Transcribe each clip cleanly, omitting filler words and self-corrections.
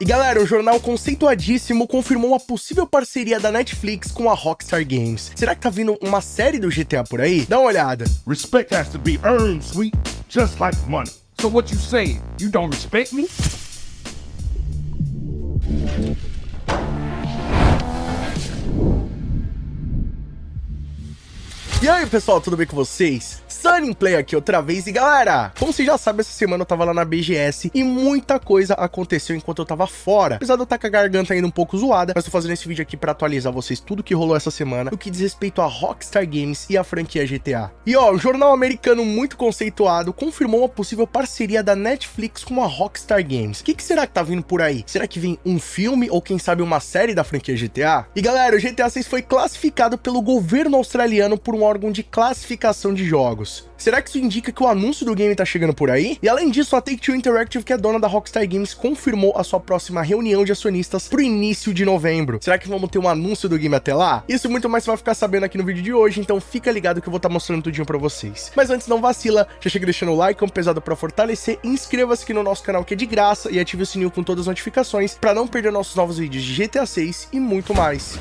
E galera, um jornal conceituadíssimo confirmou uma possível parceria da Netflix com a Rockstar Games. Será que tá vindo uma série do GTA por aí? Dá uma olhada. Respect has to be earned, sweet, just like money. So what you saying? You don't respect me? E aí pessoal, tudo bem com vocês? Sunny Play aqui outra vez e galera, como vocês já sabem, essa semana eu tava lá na BGS e muita coisa aconteceu enquanto eu tava fora. Apesar de eu estar com a garganta ainda um pouco zoada, mas tô fazendo esse vídeo aqui pra atualizar vocês tudo que rolou essa semana, no que diz respeito a Rockstar Games e a franquia GTA. E ó, o jornal americano muito conceituado confirmou uma possível parceria da Netflix com a Rockstar Games. O que será que tá vindo por aí? Será que vem um filme ou quem sabe uma série da franquia GTA? E galera, o GTA 6 foi classificado pelo governo australiano por um órgão de classificação de jogos. Será que isso indica que o anúncio do game tá chegando por aí? E além disso, a Take-Two Interactive, que é dona da Rockstar Games, confirmou a sua próxima reunião de acionistas pro início de novembro. Será que vamos ter um anúncio do game até lá? Isso e muito mais você vai ficar sabendo aqui no vídeo de hoje, então fica ligado que eu vou estar mostrando tudinho pra vocês. Mas antes, não vacila, já chega deixando o like, pesado pra fortalecer, inscreva-se aqui no nosso canal que é de graça e ative o sininho com todas as notificações pra não perder nossos novos vídeos de GTA 6 e muito mais.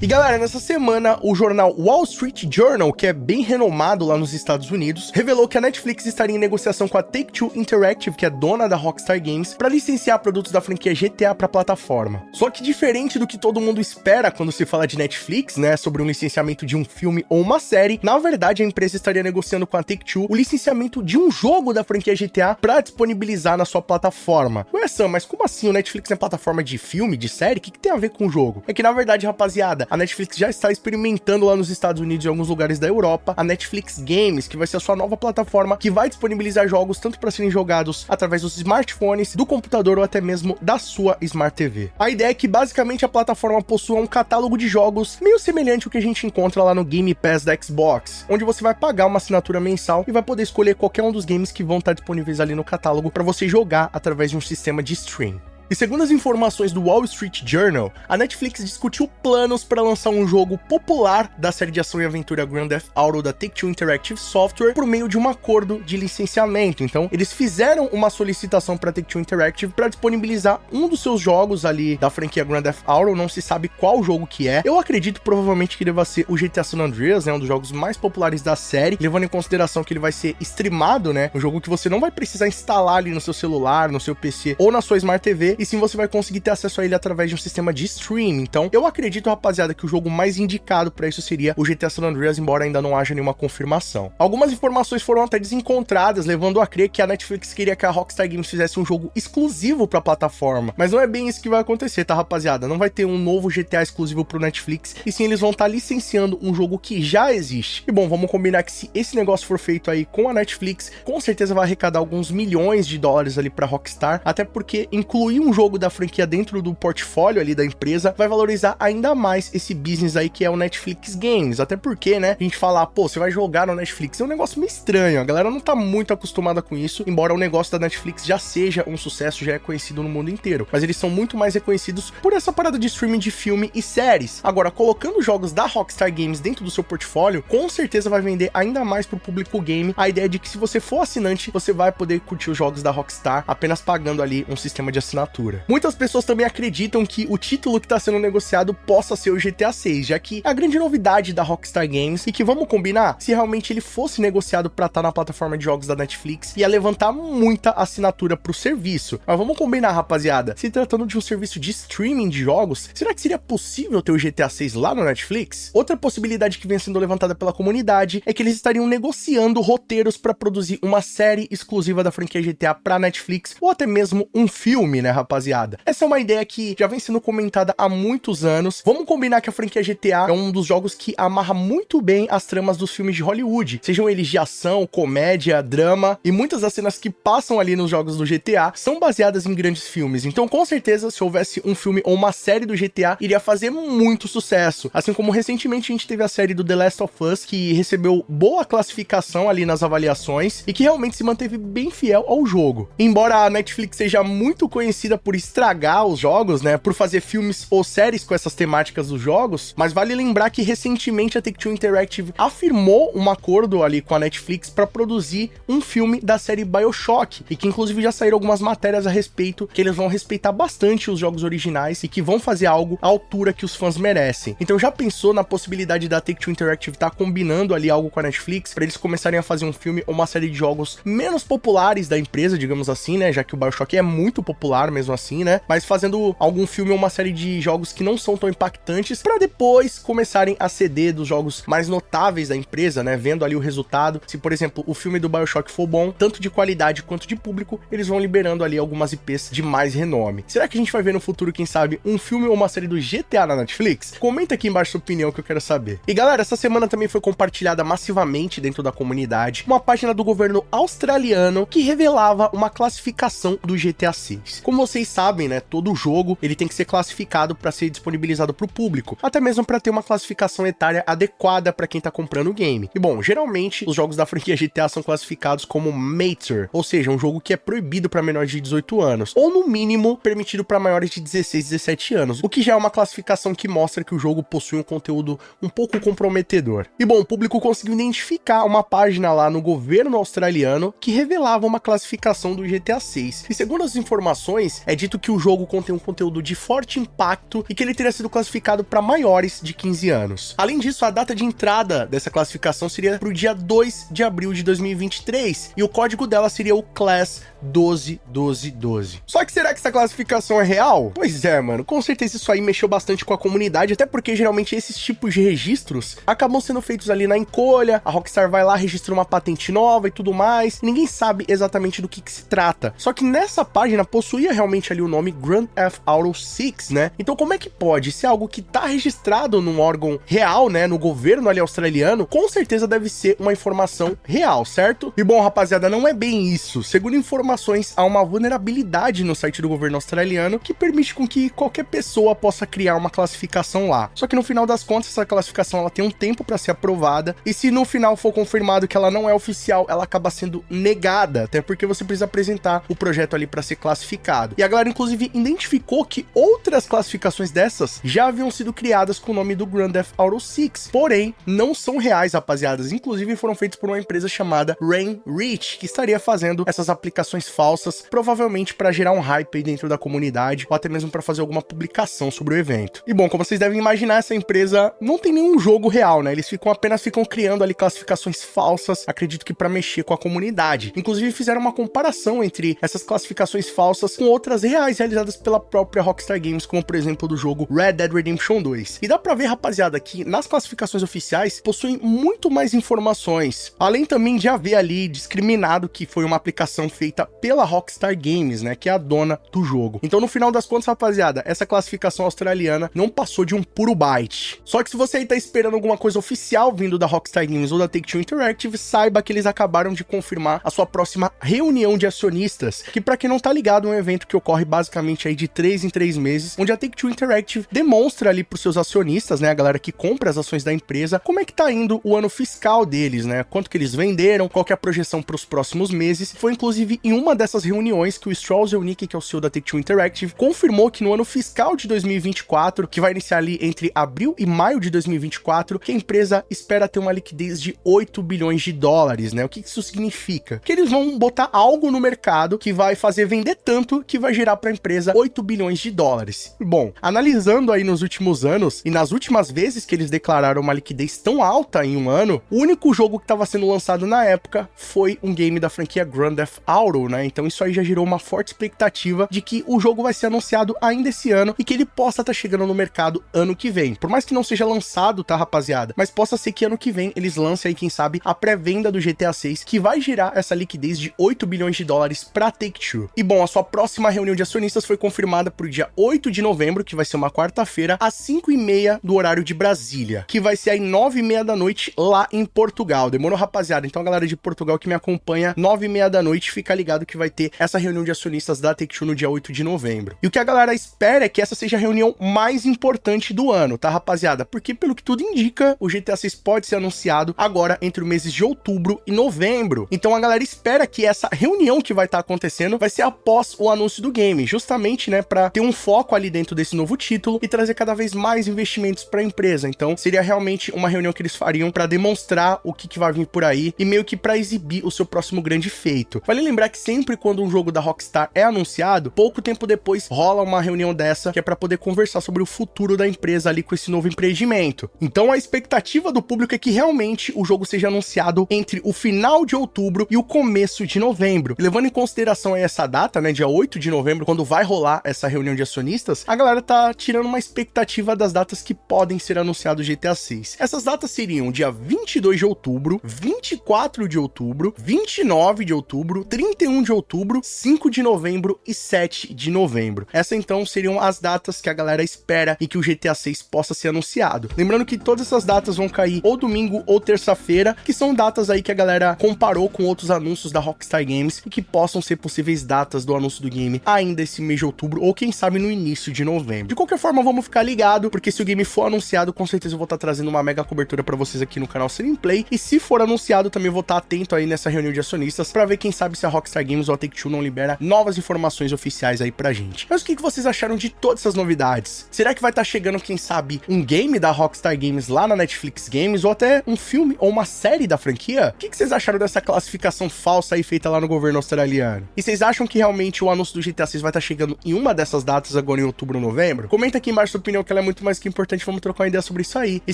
E galera, nessa semana, o jornal Wall Street Journal, que é bem renomado lá nos Estados Unidos, revelou que a Netflix estaria em negociação com a Take-Two Interactive, que é dona da Rockstar Games, para licenciar produtos da franquia GTA para a plataforma. Só que diferente do que todo mundo espera quando se fala de Netflix, né, sobre um licenciamento de um filme ou uma série, na verdade a empresa estaria negociando com a Take-Two o licenciamento de um jogo da franquia GTA para disponibilizar na sua plataforma. Ué, Sam, mas como assim o Netflix é plataforma de filme, de série? O que tem a ver com o jogo? É que na verdade, rapaziada, a Netflix já está experimentando lá nos Estados Unidos e em alguns lugares da Europa a Netflix Games, que vai ser a sua nova plataforma que vai disponibilizar jogos tanto para serem jogados através dos smartphones, do computador ou até mesmo da sua Smart TV. A ideia é que basicamente a plataforma possua um catálogo de jogos meio semelhante ao que a gente encontra lá no Game Pass da Xbox, onde você vai pagar uma assinatura mensal e vai poder escolher qualquer um dos games que vão estar disponíveis ali no catálogo para você jogar através de um sistema de stream. E segundo as informações do Wall Street Journal, a Netflix discutiu planos para lançar um jogo popular da série de ação e aventura Grand Theft Auto da Take-Two Interactive Software por meio de um acordo de licenciamento. Então, eles fizeram uma solicitação para a Take-Two Interactive para disponibilizar um dos seus jogos ali da franquia Grand Theft Auto, não se sabe qual jogo que é. Eu acredito provavelmente que deva ser o GTA San Andreas, né, um dos jogos mais populares da série, levando em consideração que ele vai ser streamado, né, um jogo que você não vai precisar instalar ali no seu celular, no seu PC ou na sua Smart TV, e sim você vai conseguir ter acesso a ele através de um sistema de stream. Então, eu acredito, rapaziada, que o jogo mais indicado para isso seria o GTA San Andreas, embora ainda não haja nenhuma confirmação. Algumas informações foram até desencontradas, levando a crer que a Netflix queria que a Rockstar Games fizesse um jogo exclusivo para a plataforma, mas não é bem isso que vai acontecer, tá, rapaziada? Não vai ter um novo GTA exclusivo pro Netflix, e sim eles vão estar licenciando um jogo que já existe. E bom, vamos combinar que se esse negócio for feito aí com a Netflix, com certeza vai arrecadar alguns milhões de dólares ali para Rockstar, até porque incluir um jogo da franquia dentro do portfólio ali da empresa vai valorizar ainda mais esse business aí que é o Netflix Games, até porque, né, a gente falar, pô, você vai jogar no Netflix, é um negócio meio estranho, a galera não tá muito acostumada com isso, embora o negócio da Netflix já seja um sucesso, já é conhecido no mundo inteiro, mas eles são muito mais reconhecidos por essa parada de streaming de filme e séries. Agora, colocando jogos da Rockstar Games dentro do seu portfólio, com certeza vai vender ainda mais pro público game a ideia de que se você for assinante, você vai poder curtir os jogos da Rockstar apenas pagando ali um sistema de assinatura. Muitas pessoas também acreditam que o título que está sendo negociado possa ser o GTA 6, já que é a grande novidade da Rockstar Games, e que vamos combinar, se realmente ele fosse negociado para estar na plataforma de jogos da Netflix, ia levantar muita assinatura pro serviço. Mas vamos combinar, rapaziada, se tratando de um serviço de streaming de jogos, será que seria possível ter o GTA 6 lá no Netflix? Outra possibilidade que vem sendo levantada pela comunidade é que eles estariam negociando roteiros para produzir uma série exclusiva da franquia GTA para Netflix, ou até mesmo um filme, né, rapaziada? Essa é uma ideia que já vem sendo comentada há muitos anos. Vamos combinar que a franquia GTA é um dos jogos que amarra muito bem as tramas dos filmes de Hollywood, sejam eles de ação, comédia, drama, e muitas das cenas que passam ali nos jogos do GTA são baseadas em grandes filmes. Então, com certeza, se houvesse um filme ou uma série do GTA, iria fazer muito sucesso. Assim como recentemente a gente teve a série do The Last of Us, que recebeu boa classificação ali nas avaliações e que realmente se manteve bem fiel ao jogo. Embora a Netflix seja muito conhecida conhecida por estragar os jogos, né, por fazer filmes ou séries com essas temáticas dos jogos, mas vale lembrar que recentemente a Take-Two Interactive afirmou um acordo ali com a Netflix para produzir um filme da série BioShock, e que inclusive já saíram algumas matérias a respeito, que eles vão respeitar bastante os jogos originais e que vão fazer algo à altura que os fãs merecem. Então já pensou na possibilidade da Take-Two Interactive estar combinando ali algo com a Netflix, para eles começarem a fazer um filme ou uma série de jogos menos populares da empresa, digamos assim, né, já que o BioShock é muito popular mesmo assim, né, mas fazendo algum filme ou uma série de jogos que não são tão impactantes, para depois começarem a ceder dos jogos mais notáveis da empresa, né, vendo ali o resultado. Se, por exemplo, o filme do BioShock for bom, tanto de qualidade quanto de público, eles vão liberando ali algumas IPs de mais renome. Será que a gente vai ver no futuro, quem sabe, um filme ou uma série do GTA na Netflix? Comenta aqui embaixo sua opinião que eu quero saber. E galera, essa semana também foi compartilhada massivamente dentro da comunidade uma página do governo australiano que revelava uma classificação do GTA 6. Como vocês sabem, né, todo jogo ele tem que ser classificado para ser disponibilizado para o público, até mesmo para ter uma classificação etária adequada para quem tá comprando o game. E bom, geralmente os jogos da franquia GTA são classificados como Mature, ou seja, um jogo que é proibido para menores de 18 anos, ou no mínimo permitido para maiores de 16, 17 anos, o que já é uma classificação que mostra que o jogo possui um conteúdo um pouco comprometedor. E bom, o público conseguiu identificar uma página lá no governo australiano que revelava uma classificação do GTA 6. E segundo as informações, é dito que o jogo contém um conteúdo de forte impacto e que ele teria sido classificado para maiores de 15 anos. Além disso, a data de entrada dessa classificação seria para o dia 2 de abril de 2023 e o código dela seria o Class 121212. Só que será que essa classificação é real? Pois é, mano, com certeza isso aí mexeu bastante com a comunidade, até porque geralmente esses tipos de registros acabam sendo feitos ali na encolha, a Rockstar vai lá, registra uma patente nova e tudo mais, ninguém sabe exatamente do que se trata. Só que nessa página possuía realmente ali o nome Grand Theft Auto 6, né? Então como é que pode ser algo que tá registrado num órgão real, né, no governo ali australiano? Com certeza deve ser uma informação real, certo? E bom, rapaziada, não é bem isso. Segundo informações, há uma vulnerabilidade no site do governo australiano que permite com que qualquer pessoa possa criar uma classificação lá. Só que no final das contas, essa classificação ela tem um tempo para ser aprovada, e se no final for confirmado que ela não é oficial, ela acaba sendo negada, até porque você precisa apresentar o projeto ali para ser classificado. E a galera inclusive identificou que outras classificações dessas já haviam sido criadas com o nome do Grand Theft Auto 6, porém não são reais, rapaziadas. Inclusive foram feitos por uma empresa chamada Rain Rich, que estaria fazendo essas aplicações falsas, provavelmente para gerar um hype aí dentro da comunidade, ou até mesmo para fazer alguma publicação sobre o evento. E bom, como vocês devem imaginar, essa empresa não tem nenhum jogo real, né? Eles apenas ficam criando ali classificações falsas, acredito que para mexer com a comunidade. Inclusive fizeram uma comparação entre essas classificações falsas com outras reais realizadas pela própria Rockstar Games, como por exemplo do jogo Red Dead Redemption 2. E dá pra ver, rapaziada, que nas classificações oficiais possuem muito mais informações, além também de haver ali discriminado que foi uma aplicação feita pela Rockstar Games, né, que é a dona do jogo. Então no final das contas, rapaziada, essa classificação australiana não passou de um puro byte. Só que se você aí tá esperando alguma coisa oficial vindo da Rockstar Games ou da Take-Two Interactive, saiba que eles acabaram de confirmar a sua próxima reunião de acionistas, que pra quem não tá ligado, é um evento que ocorre basicamente aí de 3 em 3 meses, onde a Take-Two Interactive demonstra ali pros seus acionistas, né, a galera que compra as ações da empresa, como é que tá indo o ano fiscal deles, né, quanto que eles venderam, qual que é a projeção pros próximos meses. Foi inclusive em uma dessas reuniões que o Strauss Zelnick, que é o CEO da Take-Two Interactive, confirmou que no ano fiscal de 2024, que vai iniciar ali entre abril e maio de 2024, que a empresa espera ter uma liquidez de 8 bilhões de dólares, né? O que isso significa? Que eles vão botar algo no mercado que vai fazer vender tanto que vai gerar para a empresa 8 bilhões de dólares. Bom, analisando aí nos últimos anos e nas últimas vezes que eles declararam uma liquidez tão alta em um ano, o único jogo que estava sendo lançado na época foi um game da franquia Grand Theft Auto, né? Então isso aí já gerou uma forte expectativa de que o jogo vai ser anunciado ainda esse ano e que ele possa estar chegando no mercado ano que vem. Por mais que não seja lançado, tá, rapaziada? Mas possa ser que ano que vem eles lancem aí, quem sabe, a pré-venda do GTA 6, que vai gerar essa liquidez de 8 bilhões de dólares pra Take-Two. E bom, a sua próxima reunião de acionistas foi confirmada pro dia 8 de novembro, que vai ser uma quarta-feira, às 5h30 do horário de Brasília, que vai ser aí 9h30 da noite lá em Portugal. Demorou, rapaziada? Então a galera de Portugal que me acompanha, 9h30 da noite, fica ligado que vai ter essa reunião de acionistas da Take-Two no dia 8 de novembro. E o que a galera espera é que essa seja a reunião mais importante do ano, tá, rapaziada? Porque pelo que tudo indica, o GTA 6 pode ser anunciado agora entre os meses de outubro e novembro. Então a galera espera que essa reunião que vai estar acontecendo vai ser após o anúncio do game, justamente, né, para ter um foco ali dentro desse novo título e trazer cada vez mais investimentos para a empresa. Então, seria realmente uma reunião que eles fariam para demonstrar o que vai vir por aí e meio que para exibir o seu próximo grande feito. Vale lembrar que sempre quando um jogo da Rockstar é anunciado, pouco tempo depois rola uma reunião dessa, que é para poder conversar sobre o futuro da empresa ali com esse novo empreendimento. Então, a expectativa do público é que realmente o jogo seja anunciado entre o final de outubro e o começo de novembro. E levando em consideração aí essa data, né, dia 8 de novembro, quando vai rolar essa reunião de acionistas, a galera tá tirando uma expectativa das datas que podem ser anunciados GTA 6. Essas datas seriam dia 22 de outubro, 24 de outubro, 29 de outubro, 31 de outubro, 5 de novembro e 7 de novembro. Essas então seriam as datas que a galera espera e que o GTA 6 possa ser anunciado. Lembrando que todas essas datas vão cair ou domingo ou terça-feira, que são datas aí que a galera comparou com outros anúncios da Rockstar Games e que possam ser possíveis datas do anúncio do game ainda esse mês de outubro ou quem sabe no início de novembro. De qualquer forma, vamos ficar ligado, porque se o game for anunciado, com certeza eu vou estar trazendo uma mega cobertura para vocês aqui no canal Sunny Play, e se for anunciado, também vou estar atento aí nessa reunião de acionistas para ver quem sabe se a Rockstar Games ou a Take-Two não libera novas informações oficiais aí pra gente. Mas o que vocês acharam de todas essas novidades? Será que vai estar chegando, quem sabe, um game da Rockstar Games lá na Netflix Games, ou até um filme ou uma série da franquia? O que vocês acharam dessa classificação falsa aí feita lá no governo australiano? E vocês acham que realmente o anúncio do GTA 6 vai estar chegando em uma dessas datas agora em outubro ou novembro? Comenta aqui embaixo sua opinião, que ela é muito mais que importante, vamos trocar uma ideia sobre isso aí. E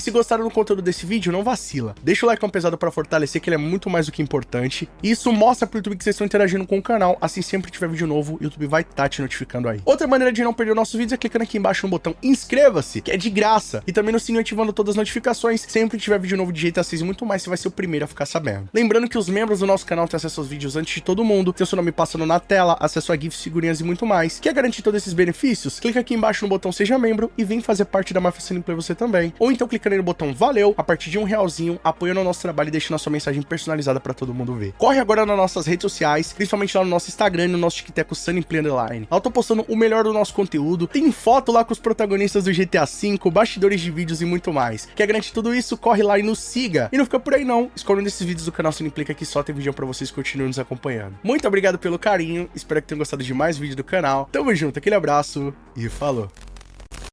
se gostaram do conteúdo desse vídeo, não vacila. Deixa o like pesado para fortalecer, que ele é muito mais do que importante. E isso mostra pro YouTube que vocês estão interagindo com o canal, assim sempre que tiver vídeo novo, o YouTube vai estar te notificando aí. Outra maneira de não perder nossos vídeos é clicando aqui embaixo no botão inscreva-se, que é de graça, e também no sininho ativando todas as notificações. Sempre que tiver vídeo novo de GTA 6 e muito mais, você vai ser o primeiro a ficar sabendo. Lembrando que os membros do nosso canal têm acesso aos vídeos antes de todo mundo, tem o seu nome passando na tela, acesso a GIFs, figurinhas e muito mais. Quer garantir todos esses benefícios? Clica aqui embaixo no botão seja membro e vem fazer parte da Máfia Sunny Play você também. Ou então clicando aí no botão valeu, a partir de R$1, apoiando o nosso trabalho e deixando a sua mensagem personalizada para todo mundo ver. Corre agora nas nossas redes sociais, principalmente lá no nosso Instagram e no nosso TikTok, Sunny Play Underline. Lá eu tô postando o melhor do nosso conteúdo, tem foto lá com os protagonistas do GTA V, bastidores de vídeos e muito mais. Quer garantir tudo isso? Corre lá e nos siga. E não fica por aí não, escolhendo esses vídeos do canal Sunny Play, que aqui só tem vídeo pra vocês que continuem nos acompanhando. Muito obrigado pelo carinho, espero que tenham gostado de mais vídeos do canal. Tamo junto, aquele abraço e falou!